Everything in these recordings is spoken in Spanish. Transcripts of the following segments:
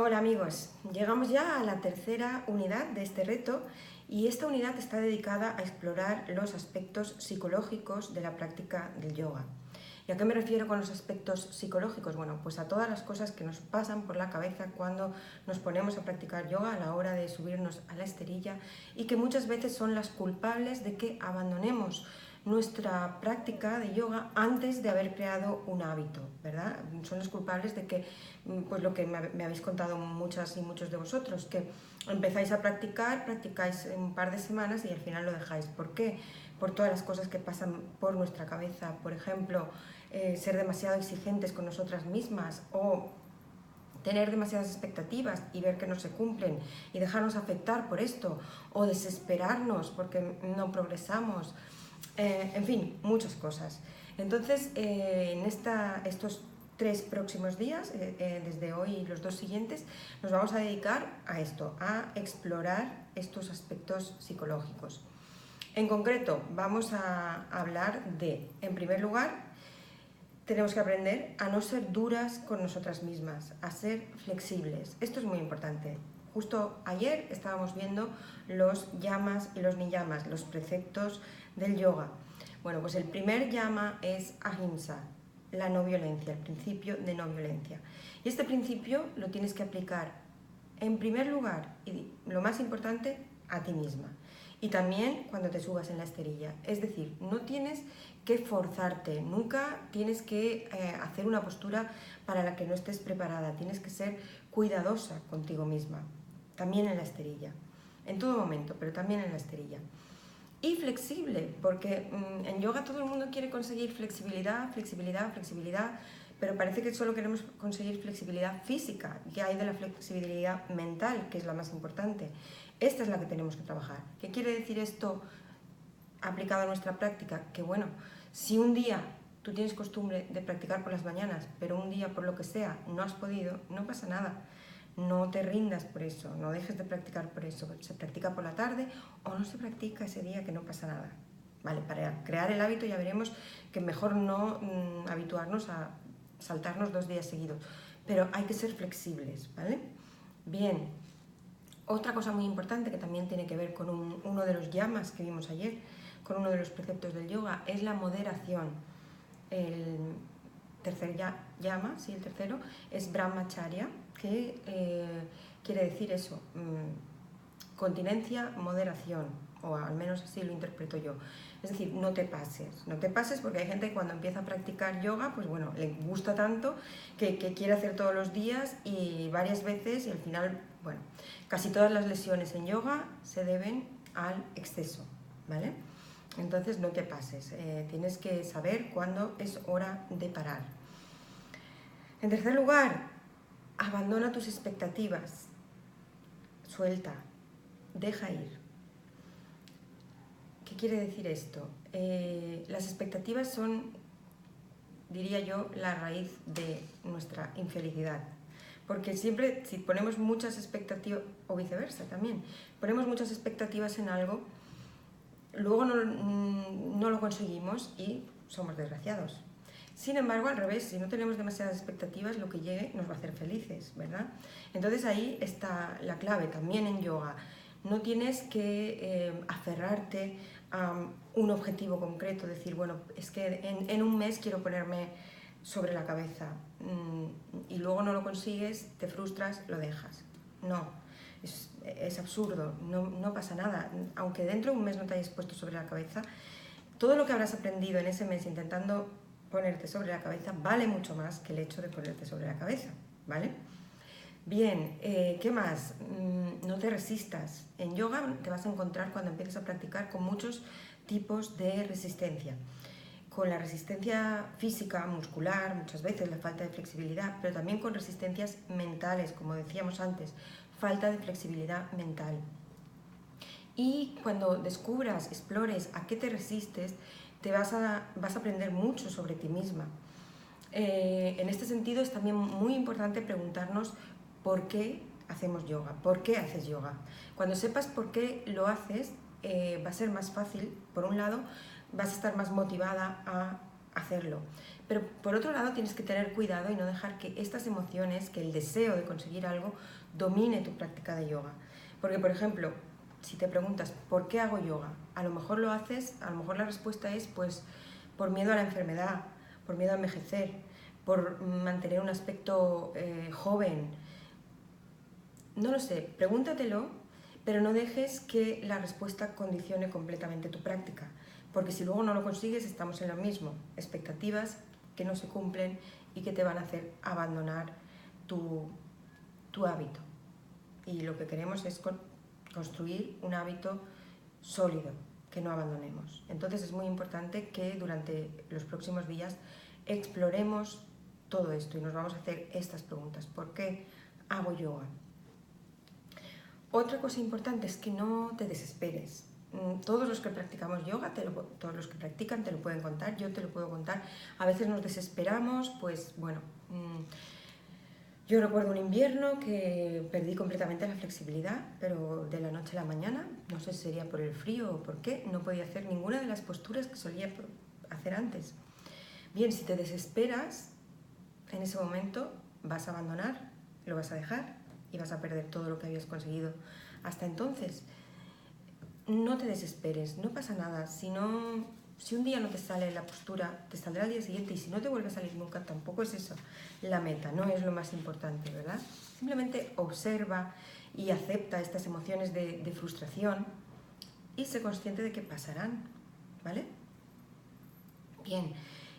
Hola amigos, llegamos ya a la tercera unidad de este reto y esta unidad está dedicada a explorar los aspectos psicológicos de la práctica del yoga. ¿Y a qué me refiero con los aspectos psicológicos? Bueno, pues a todas las cosas que nos pasan por la cabeza cuando nos ponemos a practicar yoga a la hora de subirnos a la esterilla y que muchas veces son las culpables de que abandonemos nuestra práctica de yoga antes de haber creado un hábito, ¿verdad? Son los culpables de que, pues lo que me habéis contado muchas y muchos de vosotros, que empezáis a practicar, practicáis un par de semanas y al final lo dejáis. ¿Por qué? Por todas las cosas que pasan por nuestra cabeza, por ejemplo, ser demasiado exigentes con nosotras mismas o tener demasiadas expectativas y ver que no se cumplen y dejarnos afectar por esto o desesperarnos porque no progresamos. En fin, muchas cosas. Entonces, en estos 3 próximos días, desde hoy y los 2 siguientes, nos vamos a dedicar a esto, a explorar estos aspectos psicológicos. En concreto, vamos a hablar de, en primer lugar, tenemos que aprender a no ser duras con nosotras mismas, a ser flexibles. Esto es muy importante. Justo ayer estábamos viendo los yamas y los niyamas, los preceptos del yoga. Bueno, pues el primer yama es ahimsa, la no violencia, el principio de no violencia. Y este principio lo tienes que aplicar en primer lugar, y lo más importante, a ti misma. Y también cuando te subas en la esterilla. Es decir, no tienes que forzarte, nunca tienes que hacer una postura para la que no estés preparada. Tienes que ser cuidadosa contigo misma, también en la esterilla. En todo momento, pero también en la esterilla. Y flexible, porque en yoga todo el mundo quiere conseguir flexibilidad, flexibilidad, flexibilidad, pero parece que solo queremos conseguir flexibilidad física. ¿Qué hay de la flexibilidad mental, que es la más importante? Esta es la que tenemos que trabajar. ¿Qué quiere decir esto aplicado a nuestra práctica? Que bueno, si un día tú tienes costumbre de practicar por las mañanas, pero un día por lo que sea no has podido, no pasa nada. No te rindas por eso, no dejes de practicar por eso. Se practica por la tarde o no se practica ese día, que no pasa nada. Vale, para crear el hábito ya veremos que mejor no habituarnos a saltarnos 2 días seguidos, pero hay que ser flexibles, ¿vale? Bien, otra cosa muy importante que también tiene que ver con uno de los yamas que vimos ayer, con uno de los preceptos del yoga, es la moderación. El tercer yama, sí, el tercero, es brahmacharya, que quiere decir eso, continencia, moderación, o al menos así lo interpreto yo. Es decir, no te pases porque hay gente que cuando empieza a practicar yoga, pues bueno, le gusta tanto que quiere hacer todos los días y varias veces y al final, bueno, casi todas las lesiones en yoga se deben al exceso, ¿vale? Entonces no te pases, tienes que saber cuándo es hora de parar. En tercer lugar, abandona tus expectativas, suelta, deja ir. ¿Qué quiere decir esto? Las expectativas son, diría yo, la raíz de nuestra infelicidad. Porque siempre, si ponemos muchas expectativas, o viceversa también, ponemos muchas expectativas en algo, luego no lo conseguimos y somos desgraciados. Sin embargo, al revés, si no tenemos demasiadas expectativas, lo que llegue nos va a hacer felices, ¿verdad? Entonces ahí está la clave, también en yoga. No tienes que aferrarte a un objetivo concreto, decir, bueno, es que en un mes quiero ponerme sobre la cabeza y luego no lo consigues, te frustras, lo dejas. No, es absurdo, no pasa nada. Aunque dentro de un mes no te hayas puesto sobre la cabeza, todo lo que habrás aprendido en ese mes intentando ponerte sobre la cabeza vale mucho más que el hecho de ponerte sobre la cabeza, ¿vale? Bien, ¿qué más? No te resistas. En yoga te vas a encontrar cuando empieces a practicar con muchos tipos de resistencia. Con la resistencia física, muscular, muchas veces la falta de flexibilidad, pero también con resistencias mentales, como decíamos antes, falta de flexibilidad mental. Y cuando descubras, explores a qué te resistes, vas a aprender mucho sobre ti misma. En este sentido es también muy importante preguntarnos por qué hacemos yoga, por qué haces yoga. Cuando sepas por qué lo haces, va a ser más fácil, por un lado, vas a estar más motivada a hacerlo. Pero por otro lado tienes que tener cuidado y no dejar que estas emociones, que el deseo de conseguir algo, domine tu práctica de yoga. Porque, por ejemplo, si te preguntas, ¿por qué hago yoga? A lo mejor lo haces, a lo mejor la respuesta es, pues, por miedo a la enfermedad, por miedo a envejecer, por mantener un aspecto joven. No lo sé, pregúntatelo, pero no dejes que la respuesta condicione completamente tu práctica, porque si luego no lo consigues estamos en lo mismo, expectativas que no se cumplen y que te van a hacer abandonar tu hábito. Y lo que queremos es construir un hábito sólido, que no abandonemos. Entonces es muy importante que durante los próximos días exploremos todo esto y nos vamos a hacer estas preguntas. ¿Por qué hago yoga? Otra cosa importante es que no te desesperes. Todos los que practicamos yoga, todos los que practican te lo pueden contar, yo te lo puedo contar. A veces nos desesperamos, pues bueno, yo recuerdo un invierno que perdí completamente la flexibilidad, pero de la noche a la mañana, no sé si sería por el frío o por qué, no podía hacer ninguna de las posturas que solía hacer antes. Bien, si te desesperas, en ese momento vas a abandonar, lo vas a dejar y vas a perder todo lo que habías conseguido hasta entonces. No te desesperes, no pasa nada. Si un día no te sale la postura, te saldrá al día siguiente, y si no te vuelve a salir nunca, tampoco es eso la meta, no es lo más importante, ¿verdad? Simplemente observa y acepta estas emociones de frustración y sé consciente de que pasarán, ¿vale? Bien,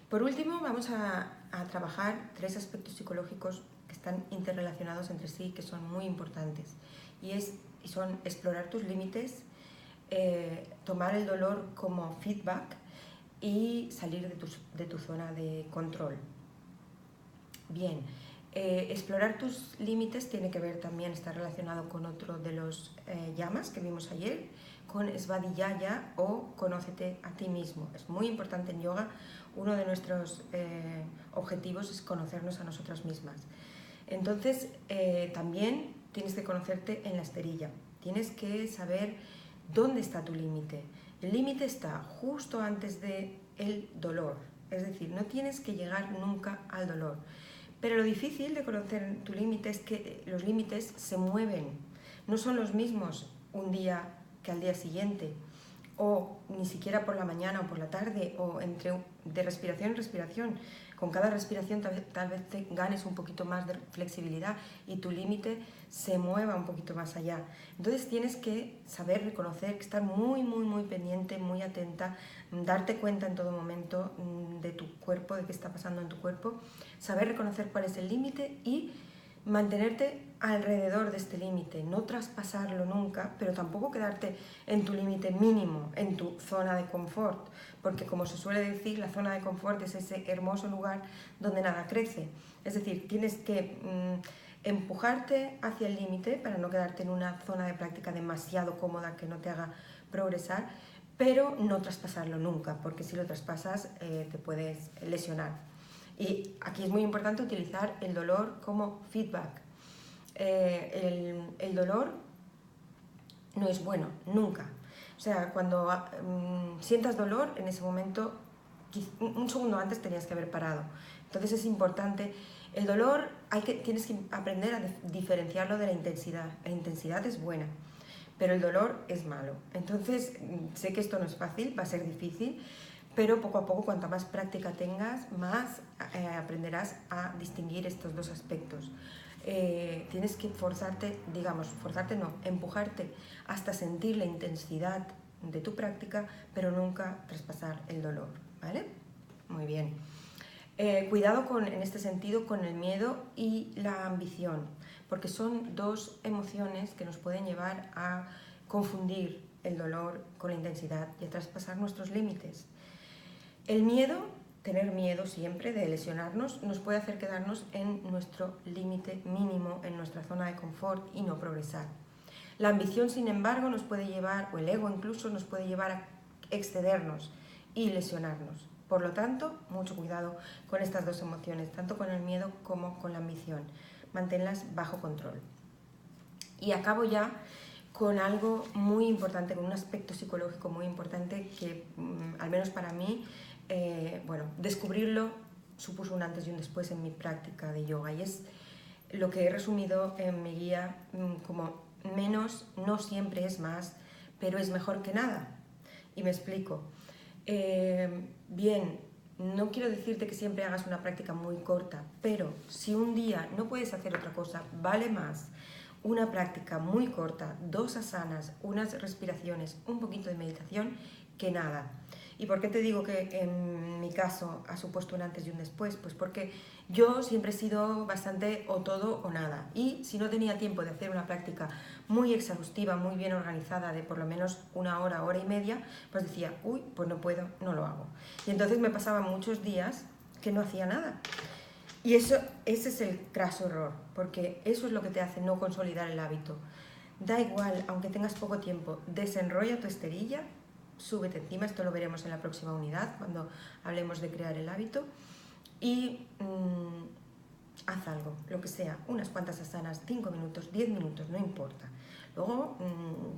por último vamos a trabajar 3 aspectos psicológicos que están interrelacionados entre sí, que son muy importantes, y son explorar tus límites, tomar el dolor como feedback y salir de tu zona de control. Bien, explorar tus límites tiene que ver también, está relacionado con otro de los yamas que vimos ayer, con Svadhyaya o conócete a ti mismo. Es muy importante en yoga, uno de nuestros objetivos es conocernos a nosotras mismas. Entonces, también tienes que conocerte en la esterilla, tienes que saber dónde está tu límite. El límite está justo antes del dolor, es decir, no tienes que llegar nunca al dolor. Pero lo difícil de conocer tu límite es que los límites se mueven, no son los mismos un día que al día siguiente, o ni siquiera por la mañana o por la tarde, o de respiración en respiración. Con cada respiración tal vez te ganes un poquito más de flexibilidad y tu límite se mueva un poquito más allá. Entonces tienes que saber reconocer, que estar muy, muy, muy pendiente, muy atenta, darte cuenta en todo momento de tu cuerpo, de qué está pasando en tu cuerpo, saber reconocer cuál es el límite y mantenerte alrededor de este límite, no traspasarlo nunca, pero tampoco quedarte en tu límite mínimo, en tu zona de confort, porque como se suele decir, la zona de confort es ese hermoso lugar donde nada crece. Es decir, tienes que empujarte hacia el límite para no quedarte en una zona de práctica demasiado cómoda que no te haga progresar, pero no traspasarlo nunca, porque si lo traspasas te puedes lesionar. Y aquí es muy importante utilizar el dolor como feedback. El dolor no es bueno, nunca. O sea, cuando sientas dolor, en ese momento, un segundo antes tenías que haber parado. Entonces es importante. El dolor tienes que aprender a diferenciarlo de la intensidad. La intensidad es buena, pero el dolor es malo. Entonces, sé que esto no es fácil, va a ser difícil, pero poco a poco, cuanta más práctica tengas, más aprenderás a distinguir estos dos aspectos. Tienes que empujarte hasta sentir la intensidad de tu práctica, pero nunca traspasar el dolor, ¿vale? Muy bien. Cuidado en este sentido con el miedo y la ambición, porque son 2 emociones que nos pueden llevar a confundir el dolor con la intensidad y a traspasar nuestros límites. El miedo, tener miedo siempre de lesionarnos, nos puede hacer quedarnos en nuestro límite mínimo, en nuestra zona de confort y no progresar. La ambición, sin embargo, nos puede llevar, o el ego incluso, nos puede llevar a excedernos y lesionarnos. Por lo tanto, mucho cuidado con estas 2 emociones, tanto con el miedo como con la ambición. Manténlas bajo control. Y acabo ya con algo muy importante, con un aspecto psicológico muy importante que, al menos para mí, bueno, descubrirlo supuso un antes y un después en mi práctica de yoga, y es lo que he resumido en mi guía como menos no siempre es más, pero es mejor que nada. Y me explico. Bien, no quiero decirte que siempre hagas una práctica muy corta, pero si un día no puedes hacer otra cosa, vale más una práctica muy corta, 2 asanas, unas respiraciones, un poquito de meditación, que nada. ¿Y por qué te digo que en mi caso ha supuesto un antes y un después? Pues porque yo siempre he sido bastante o todo o nada. Y si no tenía tiempo de hacer una práctica muy exhaustiva, muy bien organizada, de por lo menos 1 hora, hora y media, pues decía, uy, pues no puedo, no lo hago. Y entonces me pasaba muchos días que no hacía nada. Y ese es el craso error, porque eso es lo que te hace no consolidar el hábito. Da igual, aunque tengas poco tiempo, desenrolla tu esterilla, súbete encima, esto lo veremos en la próxima unidad, cuando hablemos de crear el hábito, y haz algo, lo que sea, unas cuantas asanas, 5 minutos, 10 minutos, no importa. Luego,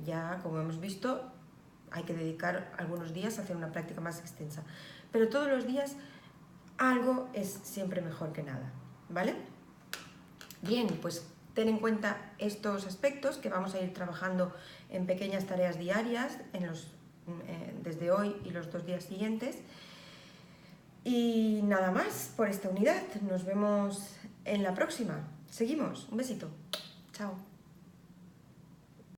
ya como hemos visto, hay que dedicar algunos días a hacer una práctica más extensa, pero todos los días algo es siempre mejor que nada, ¿vale? Bien, pues ten en cuenta estos aspectos que vamos a ir trabajando en pequeñas tareas diarias desde hoy y los 2 días siguientes. Y nada más por esta unidad. Nos vemos en la próxima. Seguimos. Un besito. Chao.